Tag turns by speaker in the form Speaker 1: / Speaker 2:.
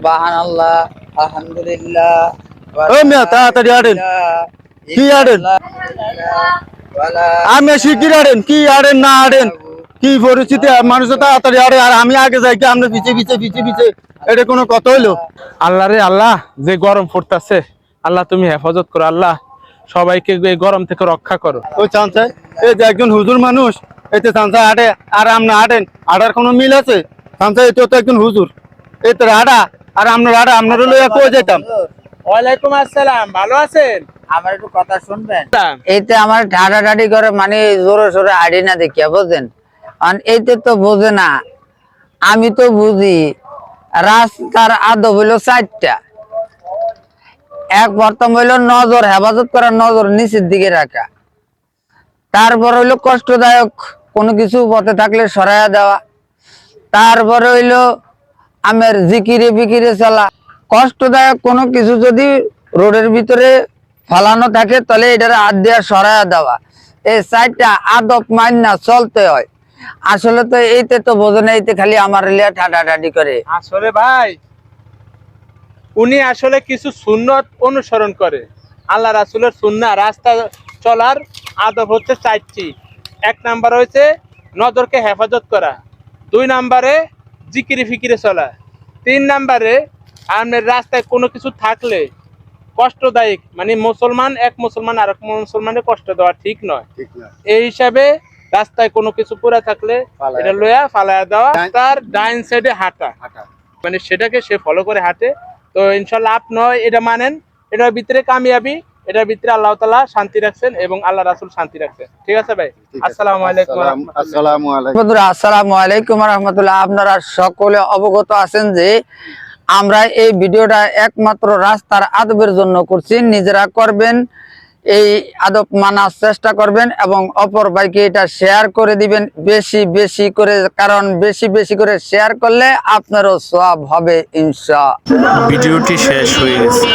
Speaker 1: সুবহানাল্লাহ, আলহামদুলিল্লাহ।
Speaker 2: ও মিয়া তাড়াতাড়ি আড়েন, কি আড়েন? আমি শিগগির আড়েন, কি আড়েন না আড়েন, কি পরিস্থিতি? মানুষ তাড়াতাড়ি আড়ে আর আমি আগে যাই কি আমরা পিছে পিছে পিছে পিছে, এটা কোনো কথা হইলো?
Speaker 3: আল্লাহ রে আল্লাহ, যে গরম পড়তেছে আল্লাহ তুমি হেফাজত করো, আল্লাহ সবাইকে এই গরম থেকে রক্ষা করো।
Speaker 2: ওই চান্সাই এই যে একজন হুজুর মানুষ, এতে চান্সাই আড়ে আর আমরা আড়েন, আড়ার কোনো মিল আছে? চান্সাই এতে তো একজন হুজুর, এই তো আড়া আর আপনার আড়া, আপনার লইয়া কই যেতাম।
Speaker 3: ওয়ালাইকুম আসসালাম, ভালো আছেন?
Speaker 1: আমার একটু কথা শুনবেন? এইতে আমার ঠাডাঠাডি করে মানে জোরে সোরে আড়ি না দেখিয়া বোঝেন, এইতে তো বোঝে না। আমি তো বুঝি রাস্তার আদব হইলো 4টা। এক প্রথম হইলো নজর হেফাজত করা, নজর নিচের দিকে রাখা। তারপর হইলো কষ্টদায়ক কোনো কিছু পথে থাকলে সরাইয়া দেওয়া। তারপরে হইলো আমের জিকিরে বিকিরে চলা। কষ্টদায়ক কোনো কিছু যদি রোডের ভিতরে ফালানো থাকে তাহলে এটার হাত দিয়া সরাইয়া দেওয়া। এই 4টা আদব মাইনা চলতে হয়। আসলে তো এইতে তো বোঝে না, এইতে খালি আমার লিয়া ঠাডাঠাডি করে।
Speaker 3: আসলে ভাই উনি আসলে কিছু সুন্নত অনুসরণ করে। আল্লাহ রাসূলের সুন্নাহ রাস্তা চলার আদব হচ্ছে 4টি। 1 নাম্বার হচ্ছে নজরকে হেফাজত করা, 2 নাম্বারে জিকিরে ফিকিরে চলা, 3 নাম্বারে আপনার রাস্তায় কোনো কিছু থাকলে কষ্টদায়ক, মানে মুসলমান এক মুসলমান আর এক মুসলমানের কষ্ট দেওয়া ঠিক নয়। এই হিসাবে রাস্তায় কোনো কিছু পুরা থাকলে এটা লইয়া ফালায়া দেওয়া, তার ডাইন সাইডে হাঁটা, মানে সেটাকে সে ফলো করে হাঁটে। তো ইনশাল্লাহ আপনি এটা মানেন, এটার ভিতরে কামিয়াবি, এটার ভিতরে আল্লাহ তাআলা শান্তি রাখছেন এবং আল্লাহ রাসূল শান্তি রাখছেন। ঠিক আছে ভাই, আসসালামু আলাইকুম ওয়া রাহমাতুল্লাহ।
Speaker 2: আসসালামু আলাইকুম।
Speaker 1: বন্ধুরা আসসালামু আলাইকুম ওয়া রাহমাতুল্লাহ। আপনারা সকলে অবগত আছেন যে আমরা এই ভিডিওটা একমাত্র রাস্তার আদবের জন্য করছি। নিজেরা করবেন, এই আদব মানার চেষ্টা করবেন এবং অপর ভাইকে এটা শেয়ার করে দিবেন বেশি বেশি করে, কারণ বেশি বেশি করে শেয়ার করলে আপনারও সওয়াব হবে ইনশাআল্লাহ।
Speaker 4: ভিডিওটি শেষ হয়ে গেছে।